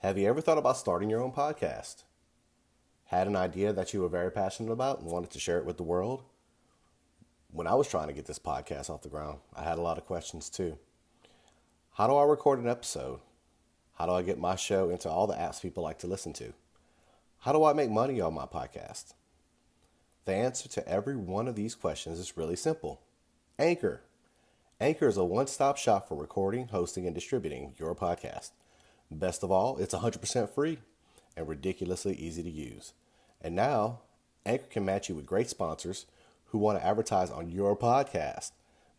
Have you ever thought about starting your own podcast? Had an idea that you were very passionate about and wanted to share it with the world? When I was trying to get this podcast off the ground, I had a lot of questions too. How do I record an episode? How do I get my show into all the apps people like to listen to? How do I make money on my podcast? The answer to every one of these questions is really simple. Anchor. Anchor is a one-stop shop for recording, hosting, and distributing your podcast. Best of all, it's 100% free and ridiculously easy to use. And now, Anchor can match you with great sponsors who want to advertise on your podcast.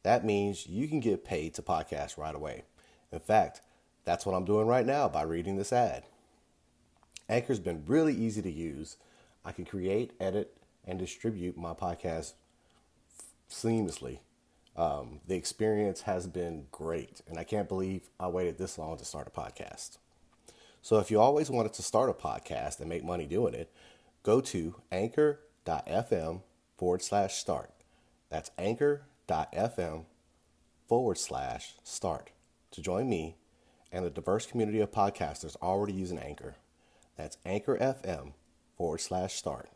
That means you can get paid to podcast right away. In fact, that's what I'm doing right now by reading this ad. Anchor's been really easy to use. I can create, edit, and distribute my podcast seamlessly. The experience has been great, and I can't believe I waited this long to start a podcast. So if you always wanted to start a podcast and make money doing it, go to anchor.fm/start. That's anchor.fm/start to join me and the diverse community of podcasters already using Anchor. That's anchor.fm/start.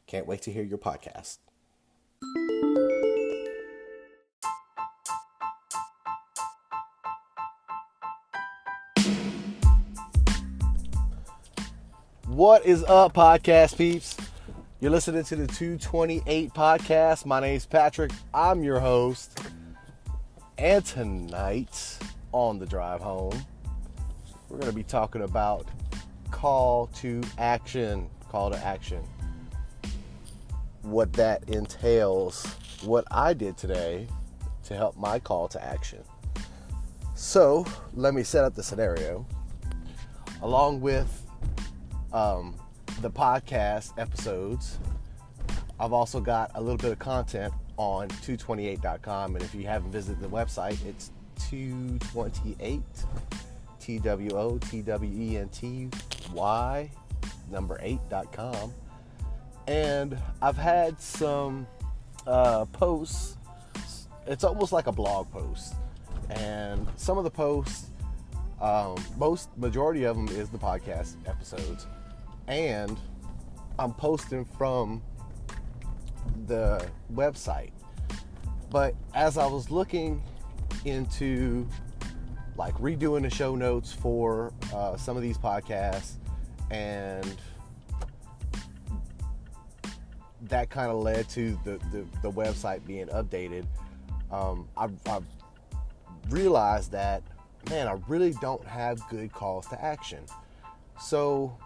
Can't wait to hear your podcast. What is up, podcast peeps? You're listening to the 228 podcast. My name's Patrick. I'm your host. And tonight, on the drive home, we're going to be talking about call to action. Call to action. What that entails. What I did today to help my call to action. So, let me set up the scenario. Along with the podcast episodes, I've also got a little bit of content on 228.com, and if you haven't visited the website, it's 228 TWOTWENTY number 8.com. And I've had some posts. It's almost like a blog post, and some of the posts, majority of them is the podcast episodes, and I'm posting from the website. But as I was looking into like redoing the show notes for some of these podcasts, and that kind of led to the website being updated, I've realized that, man, I really don't have good calls to action. So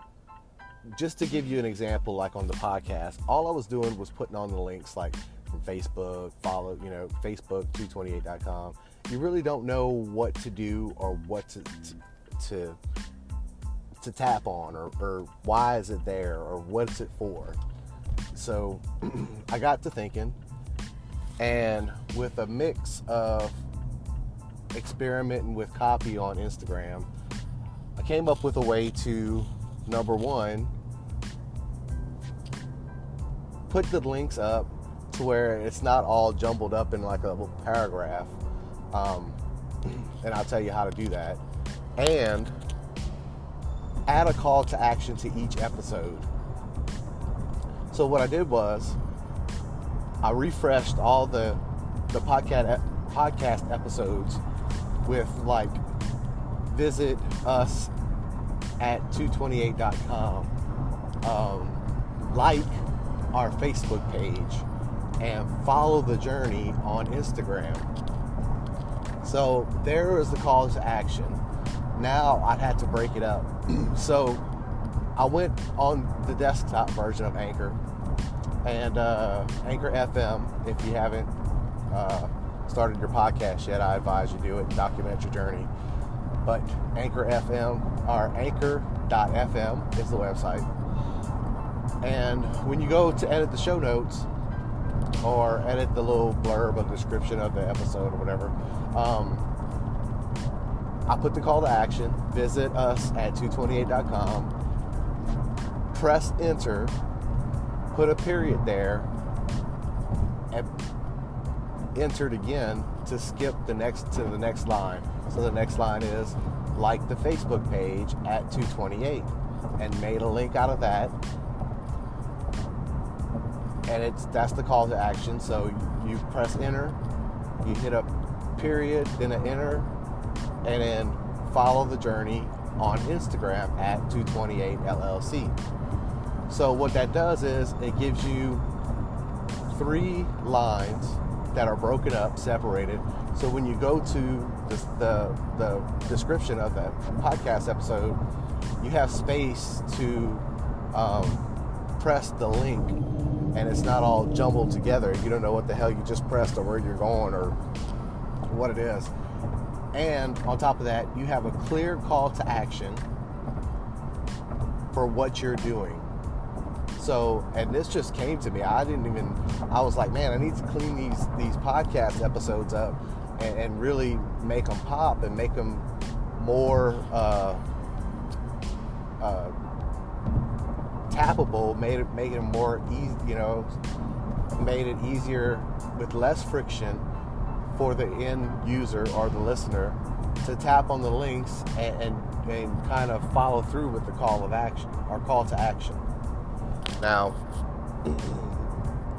just to give you an example, like on the podcast, all I was doing was putting on the links like from Facebook, Facebook, 228.com. You really don't know what to do or what to tap on, or why is it there, or what's it for. So I got to thinking, and with a mix of experimenting with copy on Instagram, I came up with a way to, number one, put the links up to where it's not all jumbled up in like a little paragraph, and I'll tell you how to do that, and add a call to action to each episode. So what I did was I refreshed all the podcast episodes with like, visit us at 228.com, like our Facebook page, and follow the journey on Instagram. So there is the call to action. Now I had to break it up. So I went on the desktop version of Anchor, and Anchor FM. If you haven't started your podcast yet, I advise you do it and document your journey. But Anchor FM, or anchor.fm is the website. And when you go to edit the show notes, or edit the little blurb of description of the episode or whatever, I put the call to action, visit us at 228.com, press enter, put a period there, and entered again to skip to the next line. So the next line is, liked the Facebook page at 228 and made a link out of that. And that's the call to action. So you press enter, you hit a period, then an enter, and then follow the journey on Instagram at 228 LLC. So what that does is it gives you 3 lines that are broken up, separated. So when you go to the description of the podcast episode, you have space to press the link, and it's not all jumbled together. You don't know what the hell you just pressed or where you're going or what it is. And on top of that, you have a clear call to action for what you're doing. So, and this just came to me. I was like, man, I need to clean these podcast episodes up and really make them pop and make them more tappable, make it more easy, made it easier with less friction for the end user or the listener to tap on the links and kind of follow through with the call of action or call to action. Now,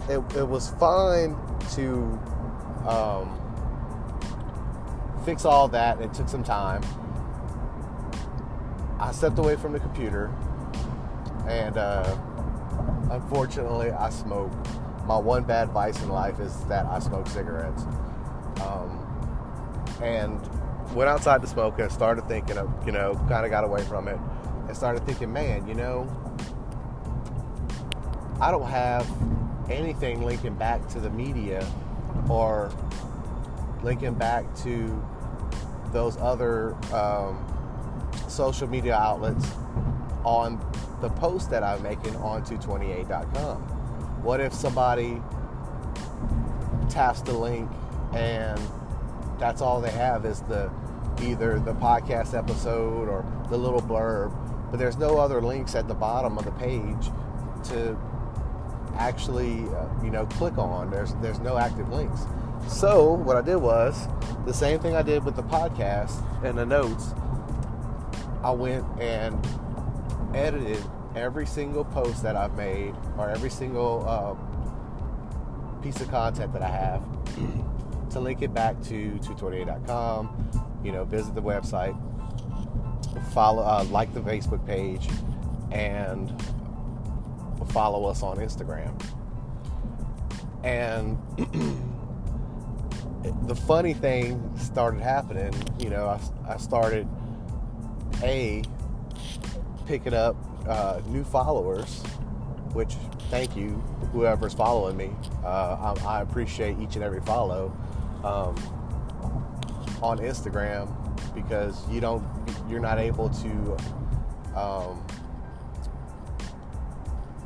it was fine to fix all that. It took some time. I stepped away from the computer, and unfortunately, I smoke. My one bad vice in life is that I smoke cigarettes. And went outside to smoke and started thinking of, kind of got away from it and started thinking, man, I don't have anything linking back to the media or linking back to those other social media outlets on the post that I'm making on 228.com. What if somebody taps the link and that's all they have is either the podcast episode or the little blurb, but there's no other links at the bottom of the page to actually click on. There's no active links. So what I did was the same thing I did with the podcast and the notes. I went and edited every single post that I've made or every single piece of content that I have to link it back to 228.com. Visit the website, follow, like the Facebook page, and follow us on Instagram. And the funny thing started happening. I started picking up new followers, which thank you whoever's following me. I appreciate each and every follow on Instagram, because you're not able to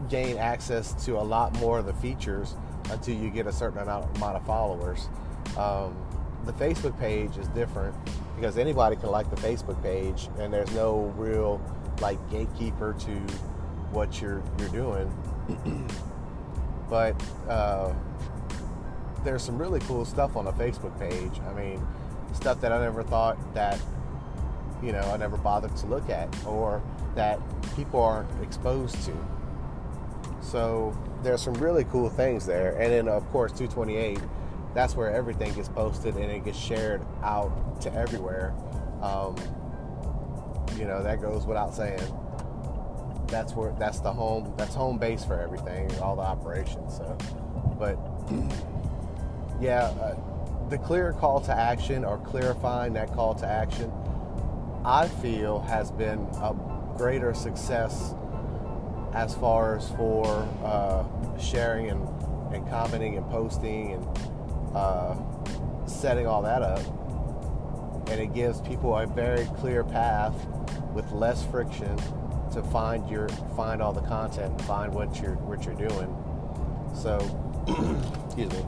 gain access to a lot more of the features until you get a certain amount of followers. The Facebook page is different because anybody can like the Facebook page, and there's no real gatekeeper to what you're doing. But there's some really cool stuff on the Facebook page. I mean, stuff that I never thought that I never bothered to look at, or that people aren't exposed to. So there's some really cool things there. And then of course 228, that's where everything gets posted and it gets shared out to everywhere. That goes without saying. That's home base for everything, all the operations. So, but yeah, the clear call to action, or clarifying that call to action, I feel has been a greater success as far as for sharing and commenting and posting and setting all that up. And it gives people a very clear path with less friction to find all the content and find what you're doing. So, excuse me.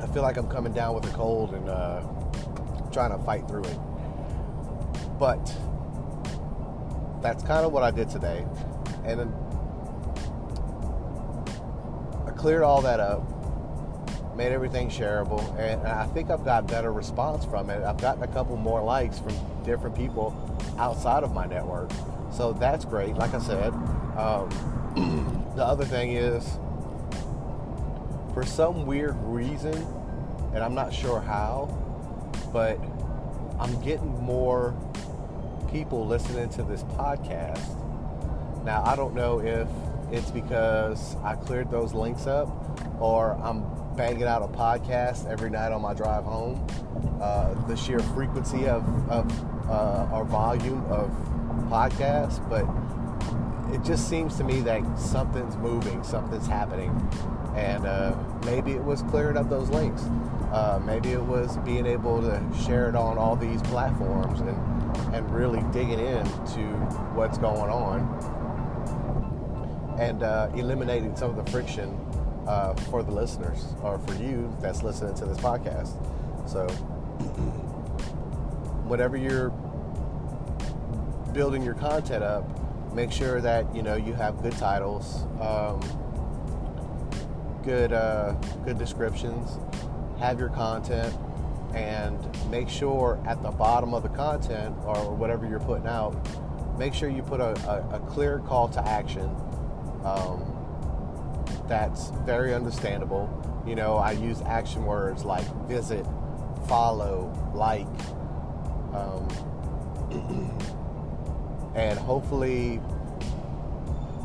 I feel like I'm coming down with a cold and trying to fight through it. But that's kind of what I did today. And then I cleared all that up, made everything shareable, and I think I've got better response from it. I've gotten a couple more likes from different people outside of my network, so that's great. Like I said, the other thing is, for some weird reason, and I'm not sure how, but I'm getting more people listening to this podcast. Now, I don't know if it's because I cleared those links up, or I'm banging out a podcast every night on my drive home. The sheer frequency of or volume of podcasts, but it just seems to me that something's moving, something's happening, and maybe it was clearing up those links. Maybe it was being able to share it on all these platforms and really digging into what's going on, and eliminating some of the friction for the listeners, or for you that's listening to this podcast. So whenever you're building your content up, make sure that you have good titles, good descriptions, have your content, and make sure at the bottom of the content or whatever you're putting out, make sure you put a clear call to action that's very understandable. I use action words like visit, follow, like, and hopefully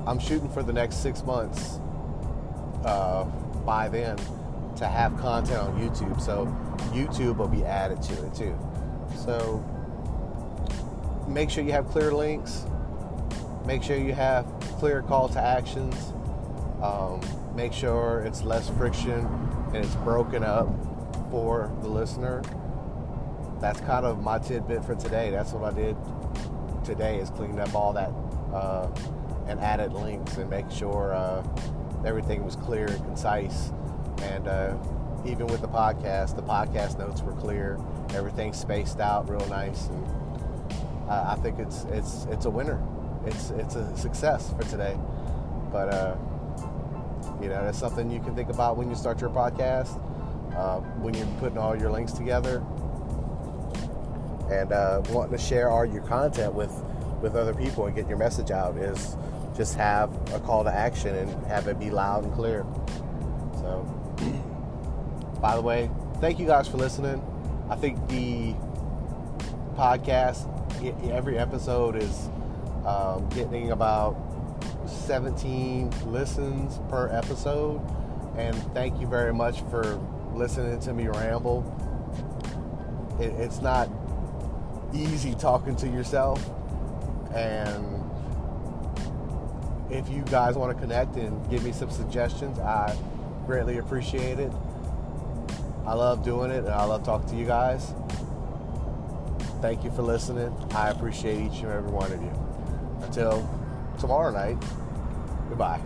I'm shooting for the next 6 months by then to have content on YouTube, so YouTube will be added to it too. So make sure you have clear links, make sure you have clear call to actions, make sure it's less friction and it's broken up for the listener. That's kind of my tidbit for today. That's what I did today, is clean up all that and added links and make sure everything was clear and concise. And even with the podcast notes were clear. Everything's spaced out real nice, and I think it's a winner. It's a success for today. But that's something you can think about when you start your podcast, when you're putting all your links together, and wanting to share all your content with other people and get your message out, is just have a call to action and have it be loud and clear. So, by the way, thank you guys for listening. I think the podcast, every episode is getting about 17 listens per episode, and thank you very much for listening to me ramble. It's not easy talking to yourself, and if you guys want to connect and give me some suggestions, I greatly appreciate it. I love doing it, and I love talking to you guys. Thank you for listening. I appreciate each and every one of you. Until tomorrow night, goodbye.